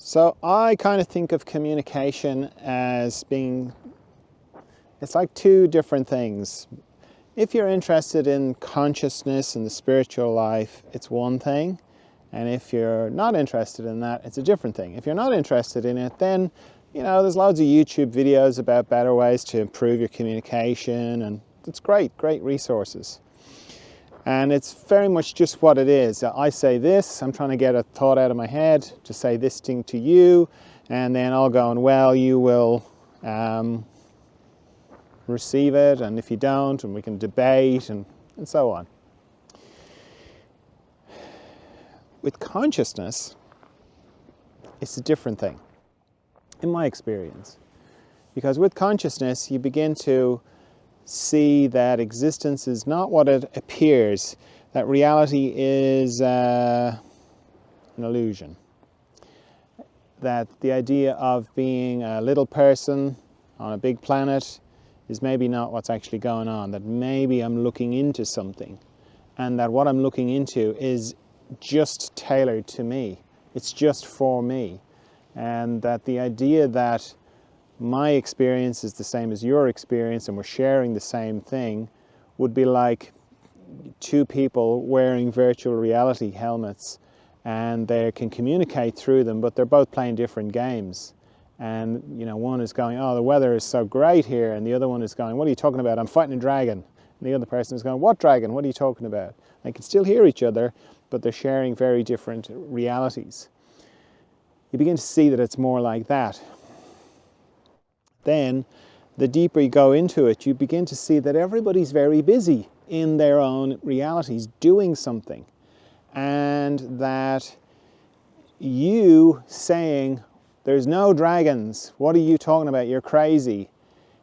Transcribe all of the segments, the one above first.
So I kind of think of communication as being, it's like two different things. If you're interested in consciousness and the spiritual life, it's one thing. And if you're not interested in that, it's a different thing. If you're not interested in it, then, there's loads of YouTube videos about better ways to improve your communication, and it's great resources. And it's very much just what it is. I say this, I'm trying to get a thought out of my head to say this thing to you, and then I'll go, and well, you will receive it, and if you don't, and we can debate, and so on. With consciousness, it's a different thing, in my experience. Because with consciousness, you begin to see that existence is not what it appears, that reality is an illusion. That the idea of being a little person on a big planet is maybe not what's actually going on, that maybe I'm looking into something, and that what I'm looking into is just tailored to me, it's just for me, and that the idea that my experience is the same as your experience and we're sharing the same thing would be like two people wearing virtual reality helmets, and they can communicate through them, but they're both playing different games. And one is going, oh, the weather is so great here, and the other one is going, what are you talking about? I'm fighting a dragon. And the other person is going, what dragon? What are you talking about? They can still hear each other, but they're sharing very different realities. You begin to see that it's more like that. Then, the deeper you go into it, you begin to see that everybody's very busy in their own realities, doing something. And that you saying, there's no dragons, what are you talking about, you're crazy,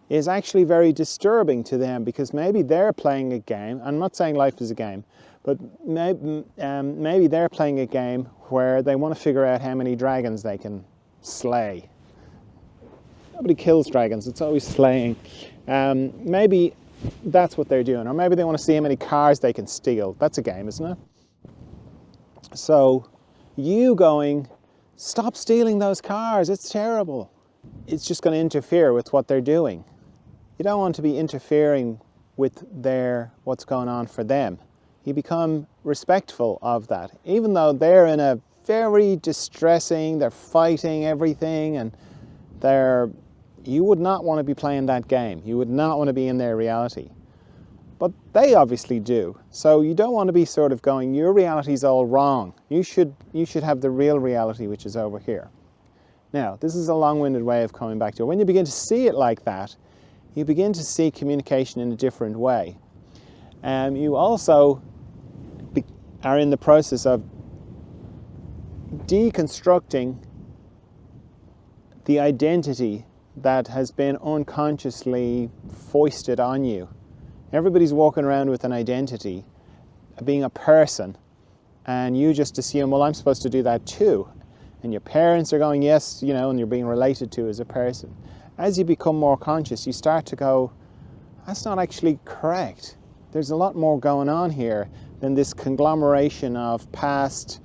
is actually very disturbing to them, because maybe they're playing a game. I'm not saying life is a game, but maybe they're playing a game where they want to figure out how many dragons they can slay. Nobody kills dragons, it's always slaying. Maybe that's what they're doing. Or maybe they want to see how many cars they can steal. That's a game, isn't it? So you going, stop stealing those cars, it's terrible. It's just going to interfere with what they're doing. You don't want to be interfering with what's going on for them. You become respectful of that. Even though they're in a very distressing, they're fighting everything, and you would not want to be playing that game. You would not want to be in their reality. But they obviously do. So you don't want to be sort of going, your reality's all wrong. You should have the real reality, which is over here. Now, this is a long-winded way of coming back to it. When you begin to see it like that, you begin to see communication in a different way. You also are in the process of deconstructing the identity that has been unconsciously foisted on you. Everybody's walking around with an identity, being a person, and you just assume, well, I'm supposed to do that too. And your parents are going, yes, and you're being related to as a person. As you become more conscious, you start to go, that's not actually correct. There's a lot more going on here than this conglomeration of past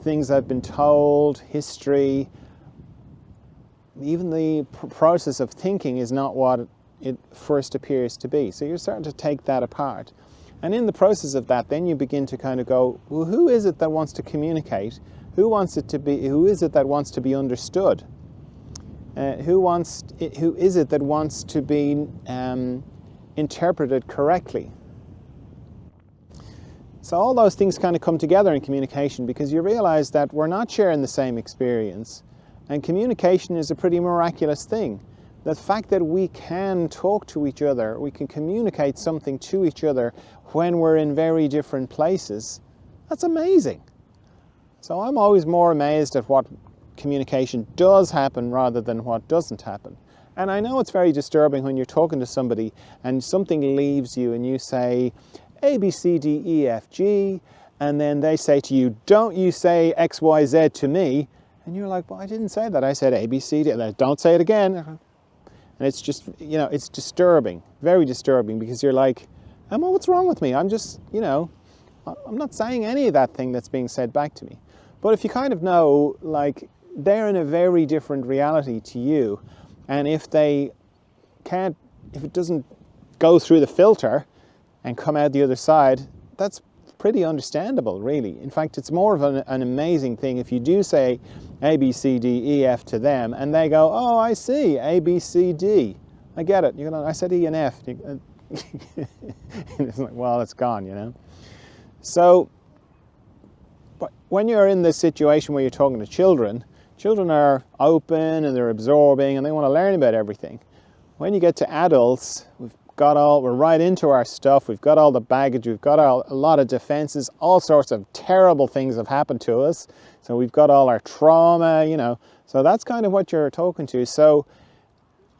things I've been told, history. Even the process of thinking is not what it first appears to be. So you're starting to take that apart. And in the process of that, then you begin to kind of go, well, who is it that wants to communicate? Who is it that wants to be understood? Who is it that wants to be interpreted correctly? So all those things kind of come together in communication, because you realize that we're not sharing the same experience, and communication is a pretty miraculous thing. The fact that we can talk to each other, we can communicate something to each other when we're in very different places, that's amazing. So I'm always more amazed at what communication does happen rather than what doesn't happen. And I know it's very disturbing when you're talking to somebody and something leaves you and you say A, B, C, D, E, F, G, and then they say to you, don't you say X, Y, Z to me. And you're like, well, I didn't say that. I said A, B, C, D. Don't say it again. And it's just, it's disturbing, very disturbing, because you're like, Emma, what's wrong with me? I'm just, I'm not saying any of that thing that's being said back to me. But if you kind of know, like, they're in a very different reality to you. And if it doesn't go through the filter and come out the other side, that's pretty understandable, really. In fact, it's more of an amazing thing if you do say A, B, C, D, E, F to them, and they go, oh, I see, A, B, C, D. I get it. You know, I said E and F. It's like, well, it's gone, you know. So, but when you're in this situation where you're talking to children, children are open and they're absorbing and they want to learn about everything. When you get to adults, we're right into our stuff, we've got all the baggage, we've got a lot of defenses, all sorts of terrible things have happened to us. So we've got all our trauma, you know. So that's kind of what you're talking to. So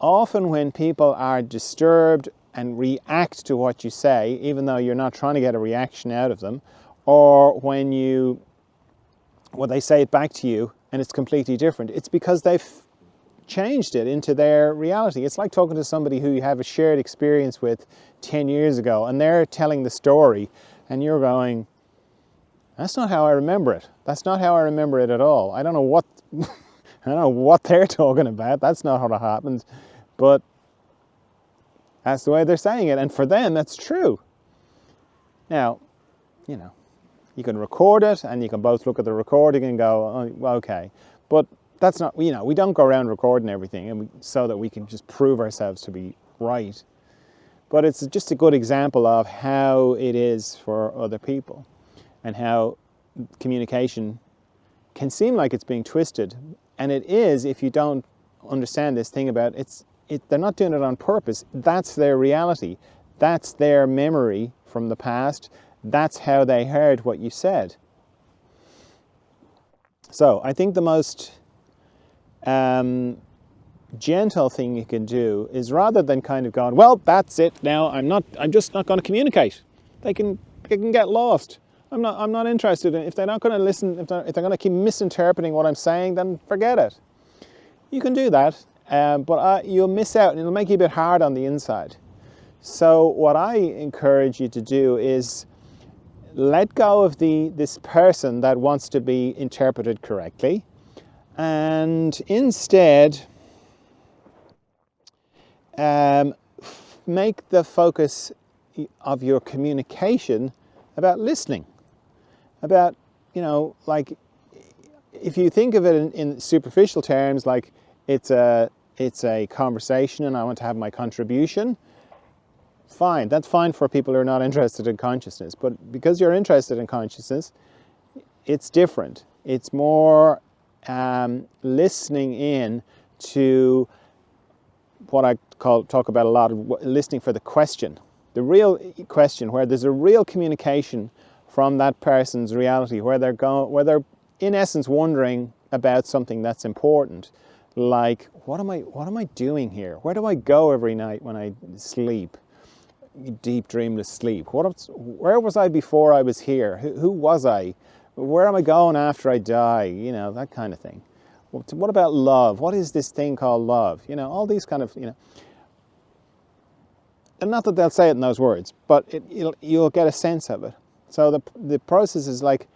often when people are disturbed and react to what you say, even though you're not trying to get a reaction out of them, or when they say it back to you and it's completely different, it's because they've changed it into their reality. It's like talking to somebody who you have a shared experience with 10 years ago and they're telling the story and you're going, that's not how I remember it. That's not how I remember it at all. I don't know what they're talking about. That's not how it happened. But that's the way they're saying it. And for them, that's true. Now, you know, you can record it and you can both look at the recording and go, oh, okay. But that's not, you know, we don't go around recording everything so that we can just prove ourselves to be right. But it's just a good example of how it is for other people and how communication can seem like it's being twisted. And it is if you don't understand this thing about they're not doing it on purpose. That's their reality. That's their memory from the past. That's how they heard what you said. So I think the most gentle thing you can do is, rather than kind of going, well, that's it now, I'm just not going to communicate. They can get lost. I'm not interested in, if they're not going to listen, if they're going to keep misinterpreting what I'm saying, then forget it. You can do that, but you'll miss out and it'll make you a bit hard on the inside. So what I encourage you to do is let go of this person that wants to be interpreted correctly, and instead make the focus of your communication about listening. About, you know, like, if you think of it in superficial terms, like it's a conversation and I want to have my contribution, fine. That's fine for people who are not interested in consciousness. But because you're interested in consciousness, it's different. It's more listening in to what I talk about a lot of listening for the question, the real question, where there's a real communication from that person's reality, where they're in essence wondering about something that's important, like what am I doing here? Where do I go every night when I sleep? Deep dreamless sleep. Where was I before I was here? Who was I? Where am I going after I die? You know, that kind of thing. What about love? What is this thing called love? You know, all these kind of, you know. And not that they'll say it in those words, but you'll get a sense of it. So the process is like,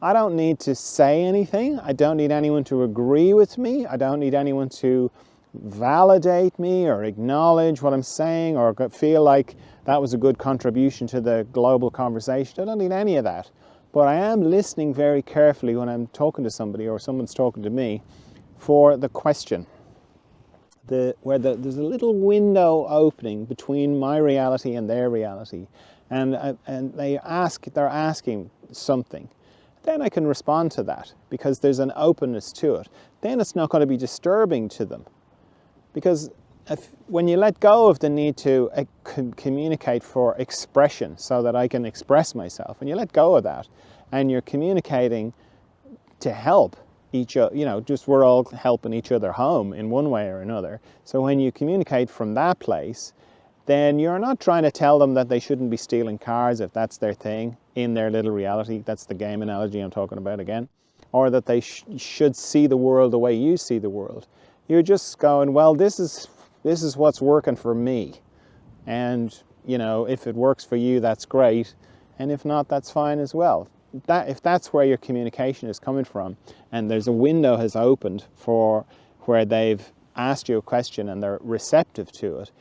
I don't need to say anything. I don't need anyone to agree with me. I don't need anyone to validate me or acknowledge what I'm saying or feel like that was a good contribution to the global conversation. I don't need any of that. But I am listening very carefully when I'm talking to somebody or someone's talking to me for the question. There's a little window opening between my reality and their reality. And they're asking something. Then I can respond to that because there's an openness to it. Then it's not going to be disturbing to them. Because when you let go of the need to communicate for expression so that I can express myself, when you let go of that and you're communicating to help each other, you know, just we're all helping each other home in one way or another. So when you communicate from that place, then you're not trying to tell them that they shouldn't be stealing cars if that's their thing in their little reality. That's the game analogy I'm talking about again. Or that they should see the world the way you see the world. You're just going, well, this is what's working for me. And, you know, if it works for you, that's great. And if not, that's fine as well. if that's where your communication is coming from, and there's a window has opened for where they've asked you a question and they're receptive to it,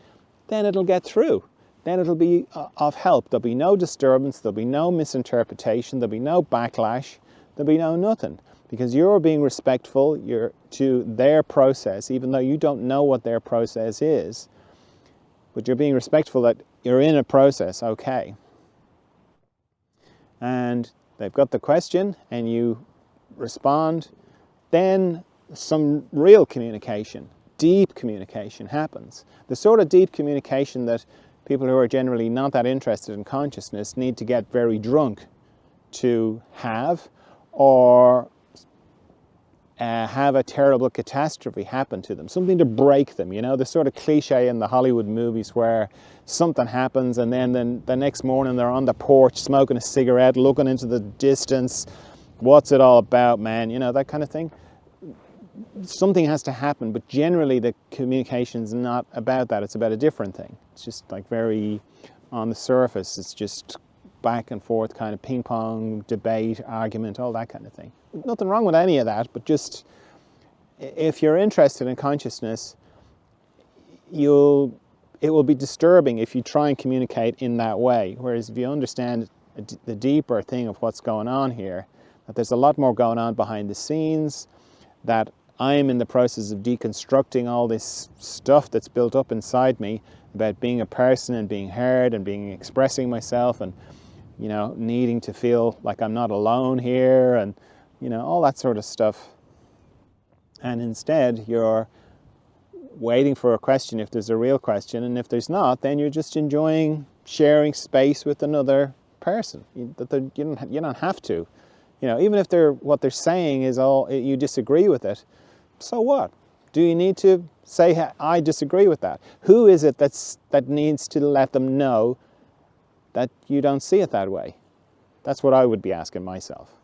then it'll get through. Then it'll be of help. There'll be no disturbance, there'll be no misinterpretation, there'll be no backlash, there'll be no nothing. Because you're being respectful to their process, even though you don't know what their process is. But you're being respectful that you're in a process, okay. And they've got the question and you respond, then some real communication, deep communication happens. The sort of deep communication that people who are generally not that interested in consciousness need to get very drunk to have, or have a terrible catastrophe happen to them, something to break them. You know, the sort of cliche in the Hollywood movies where something happens and then the next morning they're on the porch smoking a cigarette, looking into the distance. What's it all about, man? You know, that kind of thing. Something has to happen, but generally the communication's not about that. It's about a different thing. It's just like very on the surface. It's just back and forth kind of ping pong, debate, argument, all that kind of thing. Nothing wrong with any of that, but just if you're interested in consciousness, it will be disturbing if you try and communicate in that way. Whereas if you understand the deeper thing of what's going on here, that there's a lot more going on behind the scenes, that I'm in the process of deconstructing all this stuff that's built up inside me about being a person and being heard and expressing myself and, you know, needing to feel like I'm not alone here and, you know, all that sort of stuff. And instead you're waiting for a question if there's a real question, and if there's not, then you're just enjoying sharing space with another person. You don't have to. You know, even if what they're saying is all, you disagree with it, so what? Do you need to say, I disagree with that? Who is it that needs to let them know that you don't see it that way? That's what I would be asking myself.